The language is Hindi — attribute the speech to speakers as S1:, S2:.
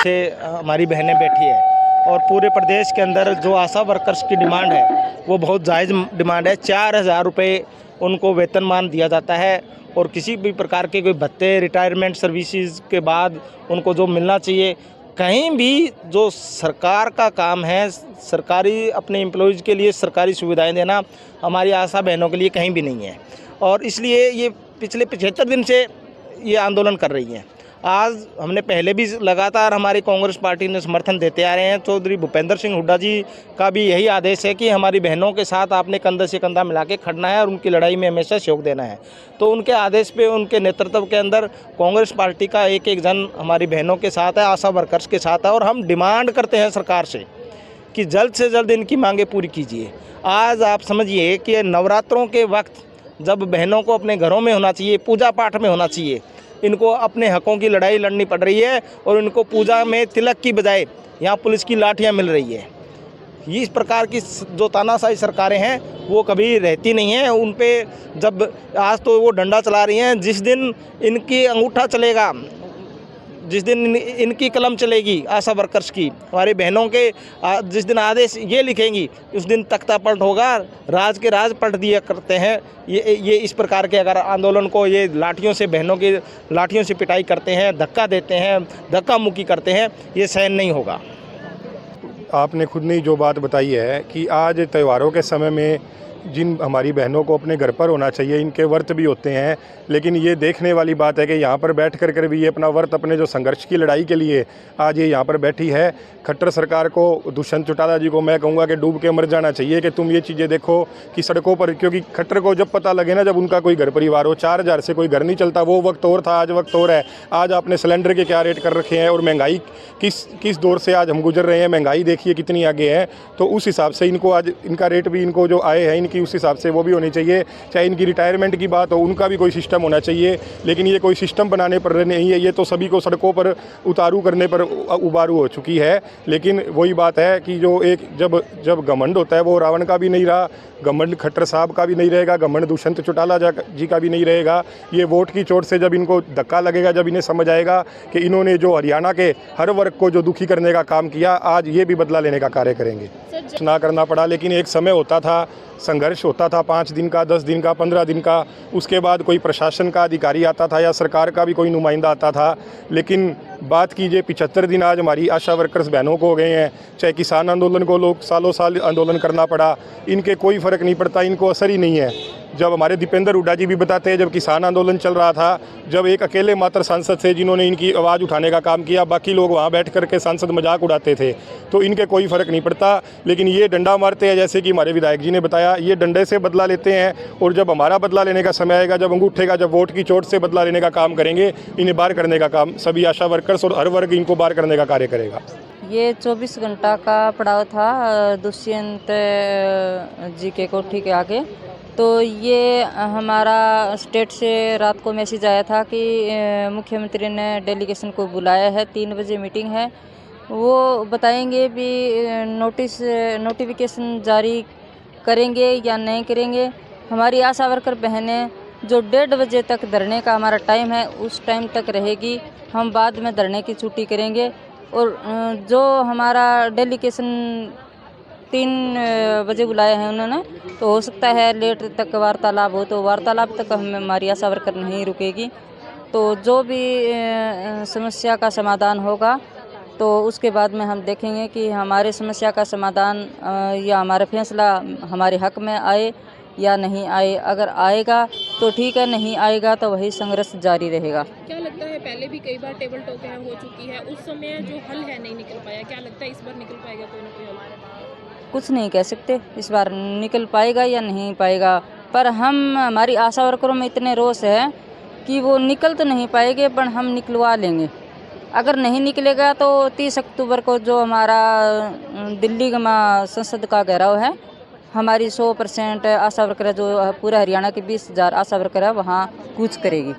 S1: से हमारी बहनें बैठी है और पूरे प्रदेश के अंदर जो आशा वर्कर्स की डिमांड है वो बहुत जायज़ डिमांड है। 4,000 रुपये उनको वेतनमान दिया जाता है और किसी भी प्रकार के कोई भत्ते, रिटायरमेंट सर्विसेज के बाद उनको जो मिलना चाहिए, कहीं भी जो सरकार का काम है, सरकारी अपने एम्प्लॉयज़ के लिए सरकारी सुविधाएं देना, हमारी आशा बहनों के लिए कहीं भी नहीं है। और इसलिए ये पिछले 75 दिन से ये आंदोलन कर रही हैं। आज हमने पहले भी लगातार हमारी कांग्रेस पार्टी ने समर्थन देते आ रहे हैं। चौधरी भूपेंद्र सिंह हुड्डा जी का भी यही आदेश है कि हमारी बहनों के साथ आपने कंधे से कंधा मिला के खड़ना है और उनकी लड़ाई में हमेशा सहयोग देना है। तो उनके आदेश पे, उनके नेतृत्व के अंदर कांग्रेस पार्टी का एक एक जन हमारी बहनों के साथ है, आशा वर्कर्स के साथ है। और हम डिमांड करते हैं सरकार से कि जल्द से जल्द इनकी मांगें पूरी कीजिए। आज आप समझिए कि नवरात्रों के वक्त जब बहनों को अपने घरों में होना चाहिए, पूजा पाठ में होना चाहिए, इनको अपने हकों की लड़ाई लड़नी पड़ रही है और इनको पूजा में तिलक की बजाय यहाँ पुलिस की लाठियाँ मिल रही है। इस प्रकार की जो तानाशाही सरकारें हैं वो कभी रहती नहीं हैं। उन पे जब आज तो वो डंडा चला रही हैं, जिस दिन इनकी अंगूठा चलेगा, जिस दिन इनकी कलम चलेगी आशा वर्कर्स की, हमारी बहनों के जिस दिन आदेश ये लिखेंगी, उस दिन तख्ता पलट होगा, राज के राज पलट दिया करते हैं। ये इस प्रकार के अगर आंदोलन को ये लाठियों से, बहनों की लाठियों से पिटाई करते हैं, धक्का देते हैं, धक्का मुक्की करते हैं, ये सहन नहीं होगा।
S2: आपने खुद ने जो बात बताई है कि आज त्योहारों के समय में जिन हमारी बहनों को अपने घर पर होना चाहिए, इनके व्रत भी होते हैं, लेकिन ये देखने वाली बात है कि यहाँ पर बैठ कर भी ये अपना व्रत, अपने जो संघर्ष की लड़ाई के लिए आज ये यहाँ पर बैठी है। खट्टर सरकार को, दुष्यंत चौटाला जी को मैं कहूँगा कि डूब के मर जाना चाहिए कि तुम ये चीज़ें देखो कि सड़कों पर, क्योंकि खट्टर को जब पता लगे ना, जब उनका कोई घर परिवार हो, 4,000 से कोई घर नहीं चलता। वो वक्त और था, आज वक्त और है। आज आपने सिलेंडर के क्या रेट कर रखे हैं और महंगाई किस दौर से आज हम गुजर रहे हैं, महंगाई देखिए कितनी आगे है। तो उस हिसाब से इनको आज इनका रेट भी, इनको जो आए हैं इनकी, उस हिसाब से वो भी होनी चाहिए। चाहे इनकी रिटायरमेंट की बात हो, उनका भी कोई सिस्टम होना चाहिए। लेकिन ये कोई सिस्टम बनाने पर नहीं है, ये तो सभी को सड़कों पर उतारू करने पर उबारू हो चुकी है। लेकिन वही बात है कि जो एक जब घमंड होता है वो रावण का भी नहीं रहा, घमंड खट्टर साहब का भी नहीं रहेगा, घमंड दुष्यंत चौटाला जी का भी नहीं रहेगा। ये वोट की चोट से जब इनको धक्का लगेगा, जब इन्हें समझ आएगा कि इन्होंने जो हरियाणा के हर वर्ग को जो दुखी करने का काम किया, आज ये भी बदला लेने का कार्य करेंगे। ना करना पड़ा, लेकिन एक समय होता था, संघर्ष होता था 5 दिन का, 10 दिन का, 15 दिन का। उसके बाद कोई प्रशासन का अधिकारी आता था या सरकार का भी कोई नुमाइंदा आता था। लेकिन बात कीजिए 75 दिन आज हमारी आशा वर्कर्स बहनों को हो गए हैं। चाहे किसान आंदोलन को लोग सालों साल आंदोलन करना पड़ा, इनके कोई फ़र्क नहीं पड़ता, इनको असर ही नहीं है। जब हमारे दीपेंद्र हुड्डा जी भी बताते हैं, जब किसान आंदोलन चल रहा था, जब एक अकेले मात्र सांसद थे जिन्होंने इनकी आवाज़ उठाने का काम किया, बाकी लोग वहाँ बैठ कर के सांसद मजाक उड़ाते थे, तो इनके कोई फ़र्क नहीं पड़ता। लेकिन ये डंडा मारते हैं, जैसे कि हमारे विधायक जी ने बताया, ये डंडे से बदला लेते हैं। और जब हमारा बदला लेने का समय आएगा, जब अंगूठेगा, जब वोट की चोट से बदला लेने का काम करेंगे, इन्हें बाहर करने का काम सभी आशा वर्कर्स और हर वर्ग इनको बाहर करने का कार्य करेगा।
S3: ये 24 घंटा का पड़ाव था दुष्यंत जी के कोठी के आगे। तो ये हमारा स्टेट से रात को मैसेज आया था कि मुख्यमंत्री ने डेलीगेशन को बुलाया है, 3 बजे मीटिंग है, वो बताएंगे भी नोटिफिकेशन जारी करेंगे या नहीं करेंगे। हमारी आशा वर्कर बहनें जो 1:30 बजे तक धरने का हमारा टाइम है, उस टाइम तक रहेगी। हम बाद में धरने की छुट्टी करेंगे। और जो हमारा डेलीगेशन 3 बजे बुलाए हैं उन्होंने, तो हो सकता है लेट तक वार्तालाप हो, तो वार्तालाप तक हमारी आशा वर्कर नहीं रुकेगी। तो जो भी समस्या का समाधान होगा, तो उसके बाद में हम देखेंगे कि हमारे समस्या का समाधान या हमारा फैसला हमारे हक में आए या नहीं आए। अगर आएगा तो ठीक है, नहीं आएगा तो वही संघर्ष जारी रहेगा।
S4: क्या लगता है, पहले भी कई बार टेबल टॉक हो चुकी है, उस समय जो हल है नहीं निकल पाया, क्या लगता है इस बार निकल पाएगा कोई ना कोई हल?
S3: कुछ नहीं कह सकते इस बार निकल पाएगा या नहीं पाएगा, पर हमारी आशा वर्करों में इतने रोष है कि वो निकल तो नहीं पाएंगे, पर हम निकलवा लेंगे। अगर नहीं निकलेगा तो 30 अक्टूबर को जो हमारा दिल्ली में संसद का घेराव है, हमारी 100% आशा वर्कर जो पूरा हरियाणा के 20,000 आशा वर्कर है वहाँ कूच करेगी।